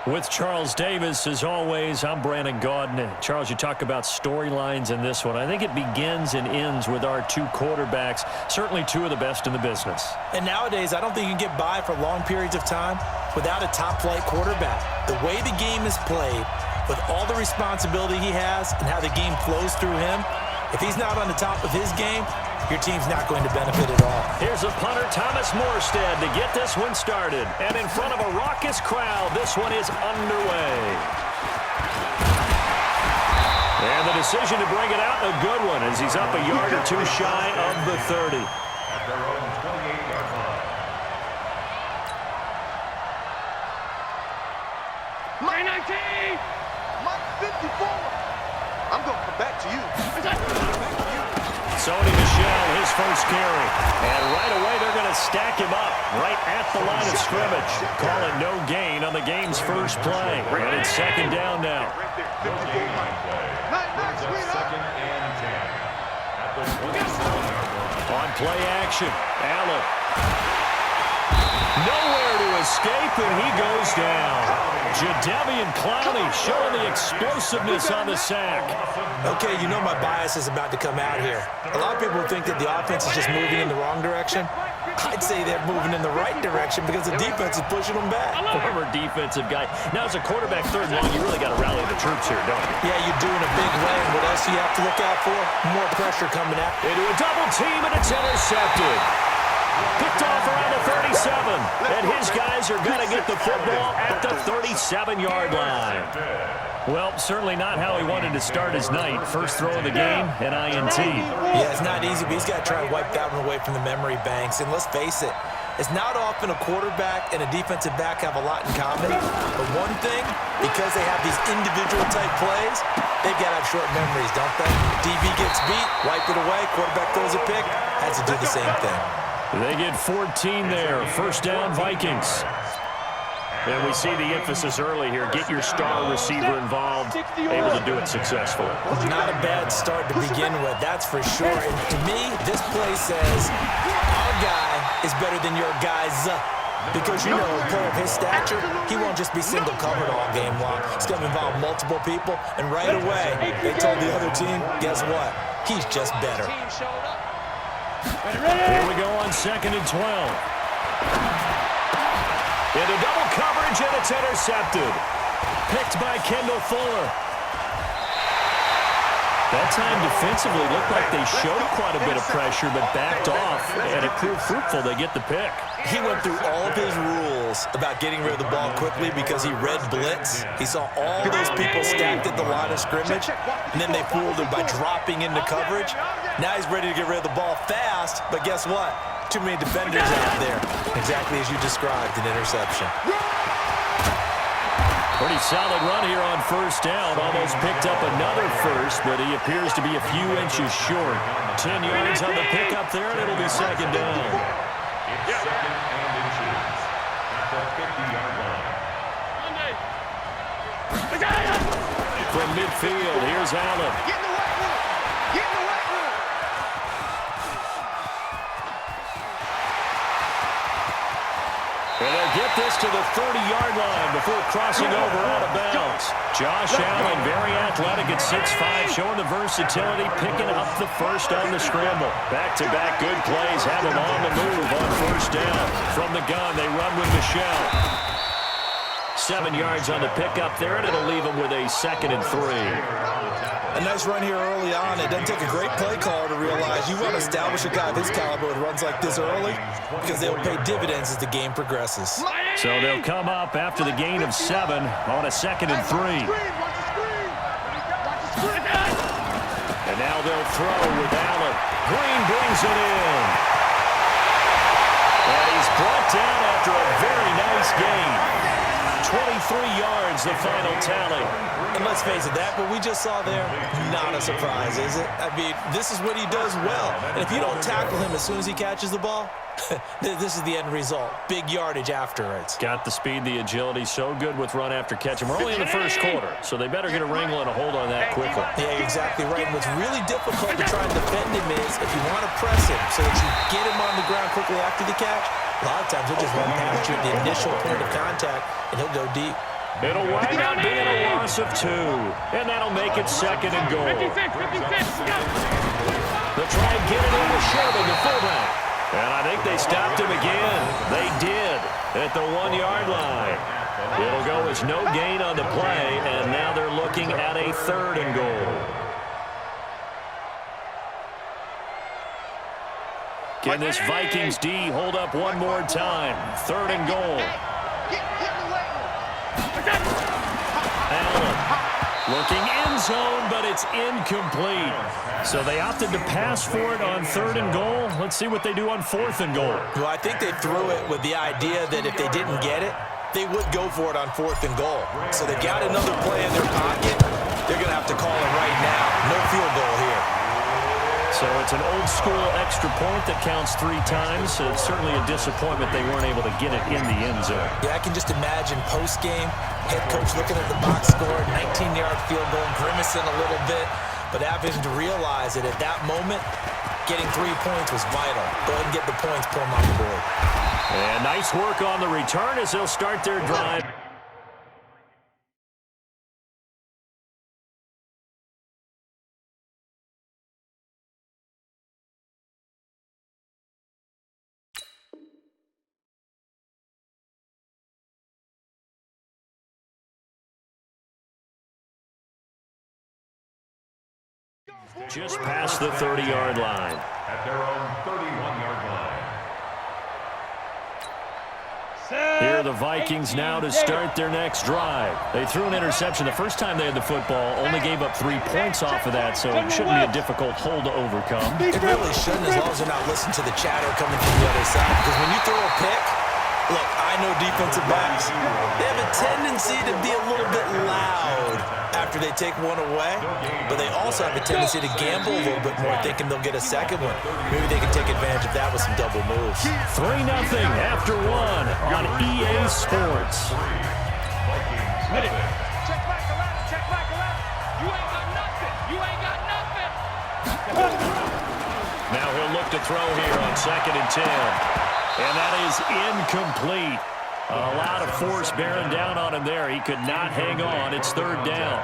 With Charles Davis, as always, I'm Brandon Gaudin. Charles, you talk about storylines in this one. I think it begins and ends with our two quarterbacks, certainly two of the best in the business. And nowadays, I don't think you can get by for long periods of time without a top-flight quarterback. The way the game is played, with all the responsibility he has and how the game flows through him, if he's not on the top of his game, your team's not going to benefit at all. Here's a punter, Thomas Morstead, to get this one started. And in front of a raucous crowd, this one is underway. And the decision to bring it out, a good one, as he's up a yard or two shy of the 30. At their own 28-yard line. My 19! My 54! I'm going to come back to you. Sony Michel, his first carry. And right away, they're going to stack him up right at the line of scrimmage. Calling no gain on the game's first play. And it's second down now. No gain on play. Second and 10. At the 27-yard line. On play action, Allen. Nowhere to escape, and he goes down. Jadeveon Clowney showing the explosiveness on the sack. Okay, you know my bias is about to come out here. A lot of people think that the offense is just moving in the wrong direction. I'd say they're moving in the right direction because the defense is pushing them back. Former defensive guy. Now, as a quarterback third and long, you really got to rally the troops here, don't you? Yeah, you do in a big way. And what else do you have to look out for? More pressure coming at you. Into a double team, and it's intercepted. Picked off around the 37, and his guys are going to get the football at the 37-yard line. Well, certainly not how he wanted to start his night. First throw of the game, an INT. Yeah, it's not easy, but he's got to try to wipe that one away from the memory banks. And let's face it, it's not often a quarterback and a defensive back have a lot in common. But one thing, because they have these individual-type plays, they've got to have short memories, don't they? DB gets beat, wipe it away, quarterback throws a pick, has to do the same thing. They get 14 there. First down, Vikings. And we see the emphasis early here. Get your star receiver involved, able to do it successfully. Not a bad start to begin with, that's for sure. And to me, this play says, our guy is better than your guys. Because, you know, a player of his stature, he won't just be single covered all game long. It's going to involve multiple people. And right away, they told the other team, guess what? He's just better. Here we go on second and 12. Into double coverage, and it's intercepted. Picked by Kendall Fuller. That time defensively looked like they showed quite a bit of pressure, but backed off, and it proved fruitful. They get the pick. He went through all of his rules about getting rid of the ball quickly because he read blitz. He saw all those people stacked at the line of scrimmage, and then they fooled him by dropping into coverage. Now he's ready to get rid of the ball fast, but guess what? Too many defenders out there. Exactly as you described, an interception. Pretty solid run here on first down. Almost picked up another first, but he appears to be a few inches short. 10 yards on the pickup there, and it'll be second down. It's second and inches. At the 50-yard line. From midfield, here's Allen. Get in the right room. Get in the right room. And they'll get this to the 30-yard line before crossing over out of bounds. Josh Allen, very athletic at 6'5", showing the versatility, picking up the first on the scramble. Back-to-back good plays have him on the move on first down. From the gun, they run with Michel. 7 yards on the pickup there, and it'll leave him with a second and 3. A nice run here early on. It doesn't take a great play caller to realize you want to establish a guy of his caliber with runs like this early because they'll pay dividends as the game progresses. So they'll come up after the gain of 7 on a second and 3. And now they'll throw with Allen. Green brings it in. And he's brought down after a very nice gain. 23 yards, the final tally. And let's face it, that what we just saw there, not a surprise, is it? I mean, this is what he does well. And if you don't tackle him as soon as he catches the ball, this is the end result. Big yardage afterwards. Got the speed, the agility, so good with run after catch. And we're only in the first quarter, so they better get a wrangle and a hold on that quickly. Yeah, exactly right. And what's really difficult to try and defend him is if you want to press him so that you get him on the ground quickly after the catch, a lot of times he'll just run past you at the initial point of contact, and he'll go deep. It'll wind up being a loss of 2. And that'll make it 2nd and goal. 56, 56, go! They'll try and get it over Sherman, the fullback. And I think they stopped him again. They did at the 1-yard line. It'll go as no gain on the play, and now they're looking at a 3rd and goal. Can this Vikings D hold up one more time? 3rd and goal. Allen looking end zone, but it's incomplete. So they opted to pass for it on 3rd and goal. Let's see what they do on 4th and goal. Well, I think they threw it with the idea that if they didn't get it, they would go for it on 4th and goal. So they've got another play in their pocket. They're going to have to call it right now. No field goal here. So it's an old-school extra point that counts 3 times. So it's certainly a disappointment they weren't able to get it in the end zone. Yeah, I can just imagine post-game, head coach looking at the box score, 19-yard field goal, grimacing a little bit, but having to realize that at that moment, getting 3 points was vital. Go ahead and get the points, put them on the board. And nice work on the return as they'll start their drive. Just past the 30-yard line. At their own 31-yard line. Here are the Vikings now to start their next drive. They threw an interception the first time they had the football, only gave up 3 points off of that, so it shouldn't be a difficult hole to overcome. It really shouldn't, as long as they're not listening to the chatter coming from the other side. Because when you throw a pick, look, I know defensive backs, they have a tendency to be a little bit loud after they take one away, but they also have a tendency to gamble a little bit more, thinking they'll get a second one. Maybe they can take advantage of that with some double moves. 3-0 after 1 on EA Sports. Check back the ladder, check back the ladder. You ain't got nothing. You ain't got nothing. Now he'll look to throw here on 2nd and 10. And that is incomplete. A lot of force bearing down on him there. He could not hang on. It's 3rd down.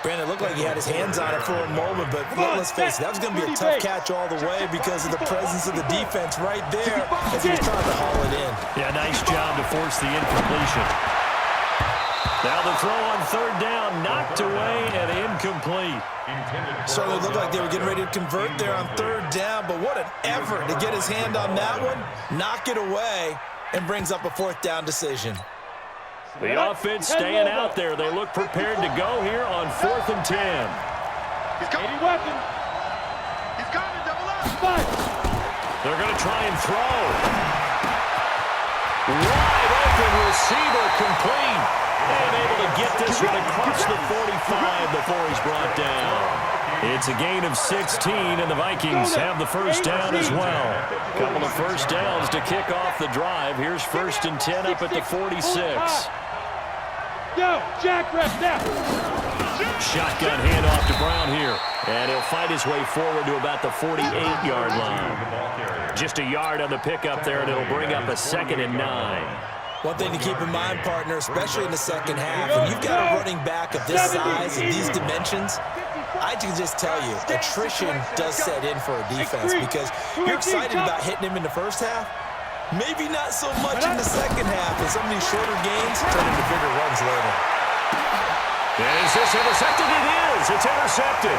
Brandon, it looked like he had his hands on it for a moment, but let's face it, that was going to be a tough catch all the way because of the presence of the defense right there as he was trying to haul it in. Yeah, nice job to force the incompletion. Now the throw on 3rd down, knocked away and incomplete. Certainly looked like they were getting ready to convert there on 3rd down, but what an effort to get his hand on that one, knock it away, and brings up a 4th down decision. The offense staying out there. They look prepared to go here on 4th and 10. He's coming. Weapon. He's coming. Double up. Fight. They're going to try and throw. Wide open receiver complete. And able to get this one across the 45 before he's brought down. It's a gain of 16, and the Vikings have the 1st down as well. Couple of 1st downs to kick off the drive. Here's 1st and 10 up at the 46. Yo, Jack, rep now. Shotgun handoff to Brown here. And he'll fight his way forward to about the 48-yard line. Just a yard on the pickup there, and it'll bring up a 2nd and 9. One thing to keep in mind, partner, especially in the second half, when you've got a running back of this size and these dimensions, I can just tell you, attrition does set in for a defense because you're excited about hitting him in the first half. Maybe not so much in the second half, and some of these shorter games turn into bigger runs later. And is this intercepted? It is. It's intercepted.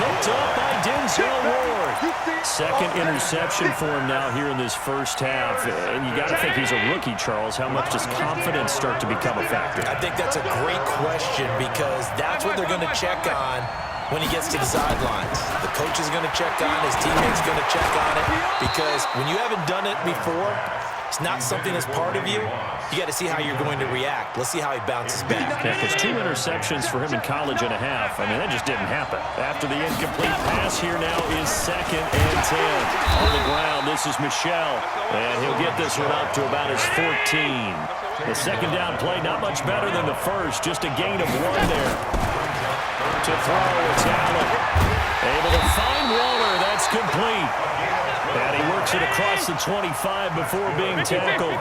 Picked up by Denzel Ward. 2nd interception for him now here in this first half. And you got to think he's a rookie, Charles. How much does confidence start to become a factor? I think that's a great question because that's what they're going to check on when he gets to the sidelines. The coach is going to check on, his teammates going to check on it because when you haven't done it before, it's not something that's part of you. You got to see how you're going to react. Let's see how he bounces back. Yeah, because 2 interceptions for him in college and a half. I mean, that just didn't happen. After the incomplete pass here now is 2nd and 10. On the ground, this is Michel. And he'll get this one up to about his 14. The 2nd down play, not much better than the first. Just a gain of 1 there. To throw, it's Allen. Able to find Waller. That's complete. And he works it across the 25 before being tackled.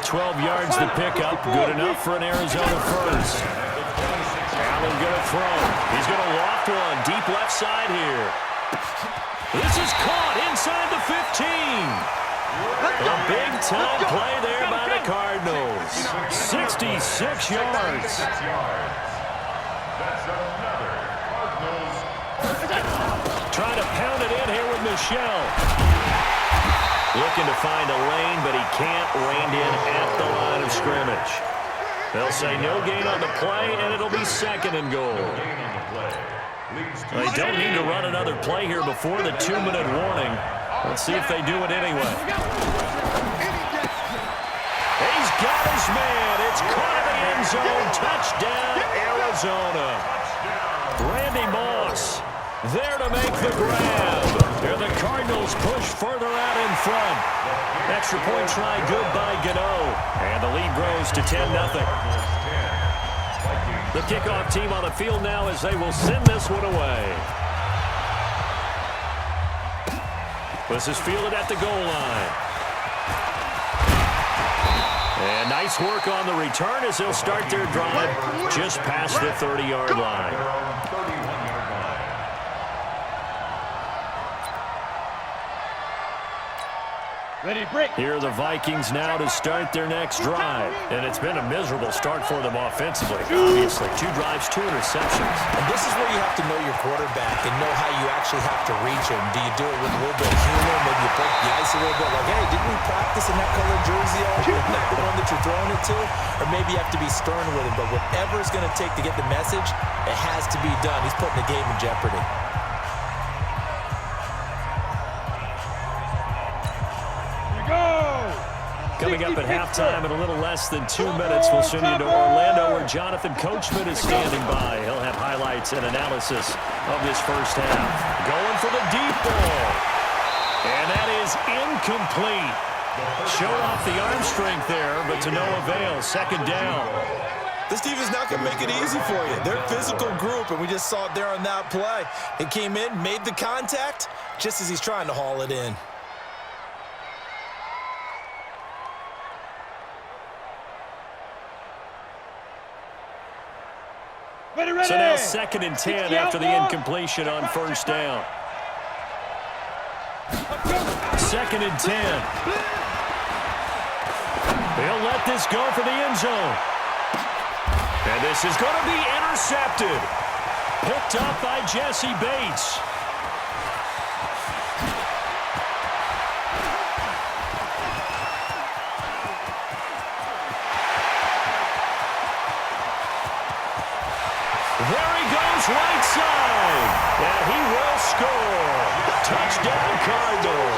12 yards to pick up. Good enough for an Arizona first. Allen going to throw. He's going to loft one. Deep left side here. This is caught inside the 15. A big-time play there by the Cardinals. 66 yards. That's another Cardinals. Trying to pound it in here with Michel. Looking to find a lane, but he can't rein in at the line of scrimmage. They'll say no gain on the play, and it'll be second and goal. They don't need to run another play here before the 2-minute warning. Let's see if they do it anyway. He's got his man. It's caught in the end zone. Touchdown, Arizona. Randy Moss there to make the grab. Here the Cardinals push further out in front. Extra point try good by Gano. And the lead grows to 10-0. The kickoff team on the field now as they will send this one away. This is fielded at the goal line. And nice work on the return as they'll start their drive just past the 30-yard line. Ready, break. Here are the Vikings now to start their next drive. And it's been a miserable start for them offensively. Obviously, 2 drives, 2 interceptions. And this is where you have to know your quarterback and know how you actually have to reach him. Do you do it with a little bit of humor? Maybe you break the ice a little bit. Like, hey, didn't we practice in that colored jersey? Isn't that the one that you're throwing it to? Or maybe you have to be stern with him. But whatever it's going to take to get the message, it has to be done. He's putting the game in jeopardy. Coming up at halftime in a little less than 2 minutes, we'll send you to Orlando where Jonathan Coachman is standing by. He'll have highlights and analysis of this first half. Going for the deep ball. And that is incomplete. Showed off the arm strength there, but to no avail. Second down. This team is not going to make it easy for you. They're a physical group, and we just saw it there on that play. It came in, made the contact, just as he's trying to haul it in. So now 2nd and 10 after the incompletion on first down. 2nd and 10. They'll let this go for the end zone. And this is going to be intercepted. Picked up by Jesse Bates. There he goes right side. And he will score. Touchdown, Cardinals.